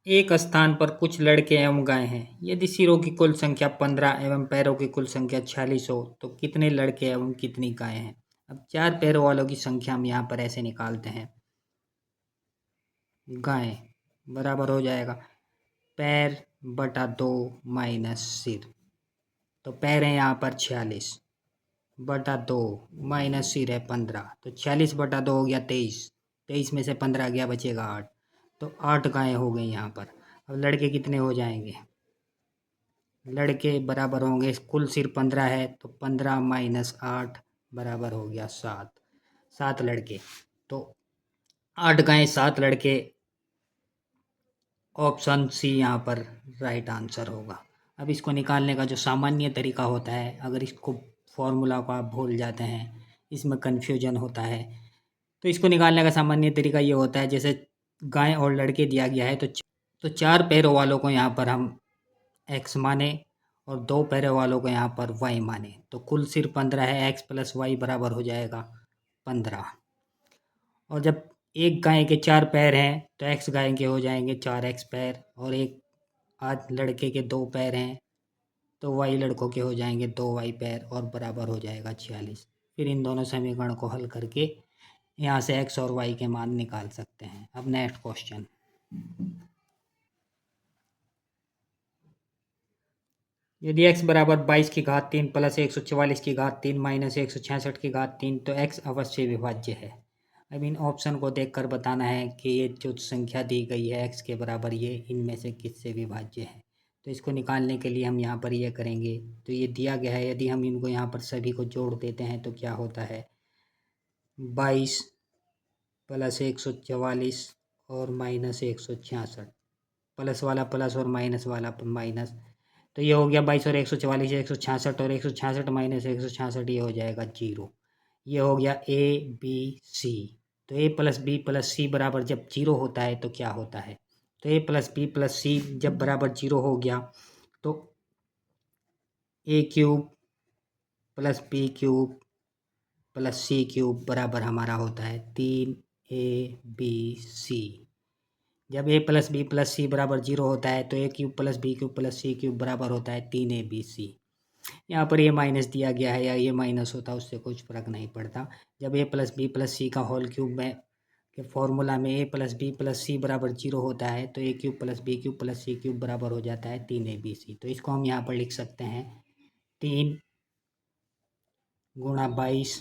एक स्थान पर कुछ लड़के एवं गायें हैं। यदि सिरों की कुल संख्या 15 एवं पैरों की कुल संख्या 46 हो तो कितने लड़के एवं कितनी गायें हैं। अब 4 पैरों वालों की संख्या हम यहाँ पर ऐसे निकालते हैं। गायें बराबर हो जाएगा पैर बटा 2 माइनस सिर। तो पैर है यहाँ पर 46 बटा 2 माइनस सिर है 15। तो 46 बटा 2 हो गया 23। 23 में से 15 गया बचेगा 8। तो 8 गायें हो गई यहाँ पर। अब लड़के कितने हो जाएंगे। लड़के बराबर होंगे, कुल सिर 15 है तो 15 माइनस 8 बराबर हो गया 7। 7 लड़के। तो 8 गायें 7 लड़के, ऑप्शन सी यहाँ पर राइट आंसर होगा। अब इसको निकालने का जो सामान्य तरीका होता है, अगर इसको फॉर्मूला को आप भूल जाते हैं, इसमें कन्फ्यूजन होता है, तो इसको निकालने का सामान्य तरीका ये होता है, जैसे गाय और लड़के दिया गया है तो 4 पैरों वालों को यहाँ पर हम x माने और 2 पैरों वालों को यहाँ पर y माने। तो कुल सिर 15 है, x प्लस वाई बराबर हो जाएगा 15। और जब एक गाय के 4 पैर हैं तो x गाय के हो जाएंगे 4x पैर, और एक आज लड़के के 2 पैर हैं तो y लड़कों के हो जाएंगे 2y पैर, और बराबर हो जाएगा 46। फिर इन दोनों समीकरण को हल करके यहाँ से x और y के मान निकाल सकते हैं। अब नेक्स्ट क्वेश्चन। यदि x बराबर 22 की घात 3 प्लस 144 की घात 3 माइनस 166 की घात 3 तो x अवश्य विभाज्य है। अब इन ऑप्शन को देखकर बताना है कि ये जो संख्या दी गई है x के बराबर, ये इनमें से किससे विभाज्य है। तो इसको निकालने के लिए हम यहाँ पर ये करेंगे। तो ये दिया गया है, यदि हम इनको यहाँ पर सभी को जोड़ देते हैं तो क्या होता है, 22 प्लस 144 और माइनस 166, प्लस वाला प्लस और माइनस वाला माइनस। तो ये हो गया 22 और 144 166, और 166 माइनस 166 ये हो जाएगा 0। ये हो गया ए बी सी। तो ए प्लस बी प्लस सी बराबर जब 0 होता है तो क्या होता है। तो ए प्लस बी प्लस सी जब बराबर 0 हो गया तो a cube plus B cube plus C cube बराबर हमारा होता है 3ab। जब a प्लस बी प्लस सी बराबर 0 होता है तो a cube plus B cube plus C cube बराबर होता है 3abc। यहाँ पर ये माइनस दिया गया है, या ये माइनस होता उससे कुछ फर्क नहीं पड़ता। जब a plus B plus C का होल क्यूब में के फॉर्मूला में a प्लस बी प्लस सी बराबर 0 होता है तो a cube plus B cube plus C cube बराबर हो जाता है 3abc। तो इसको हम यहाँ पर लिख सकते हैं 3 गुणा 22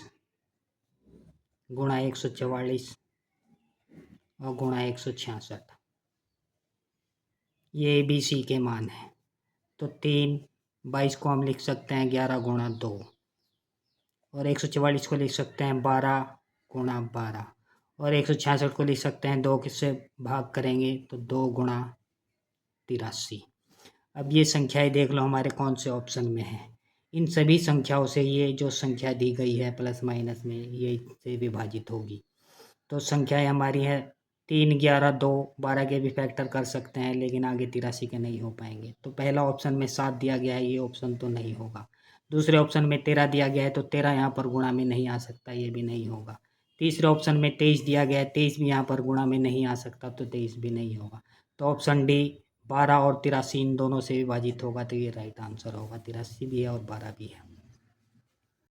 गुणा 144 और गुणा 166। ये बी सी के मान है। तो 22 को हम लिख सकते हैं 11 गुणा 2, और 144 को लिख सकते हैं 12 गुणा 12, और 166 को लिख सकते हैं 2 किससे भाग करेंगे तो 2 गुणा 83। अब ये संख्याएं देख लो हमारे कौन से ऑप्शन में है। इन सभी संख्याओं से ये जो संख्या दी गई है प्लस माइनस में, ये से विभाजित होगी। तो संख्याएं हमारी है 3 11 2 12 के भी फैक्टर कर सकते हैं, लेकिन आगे 83 के नहीं हो पाएंगे। तो पहला ऑप्शन में 7 दिया गया है, ये ऑप्शन तो नहीं होगा। दूसरे ऑप्शन में 13 दिया गया है तो 13 यहाँ पर गुणा में नहीं आ सकता, ये भी नहीं होगा। तीसरे ऑप्शन में 23 दिया गया है, 23 भी यहाँ पर गुणा में नहीं आ सकता, तो 23 भी नहीं होगा। तो ऑप्शन डी 12 और 83 इन दोनों से विभाजित होगा, तो ये राइट आंसर होगा। 83 भी है और 12 भी है।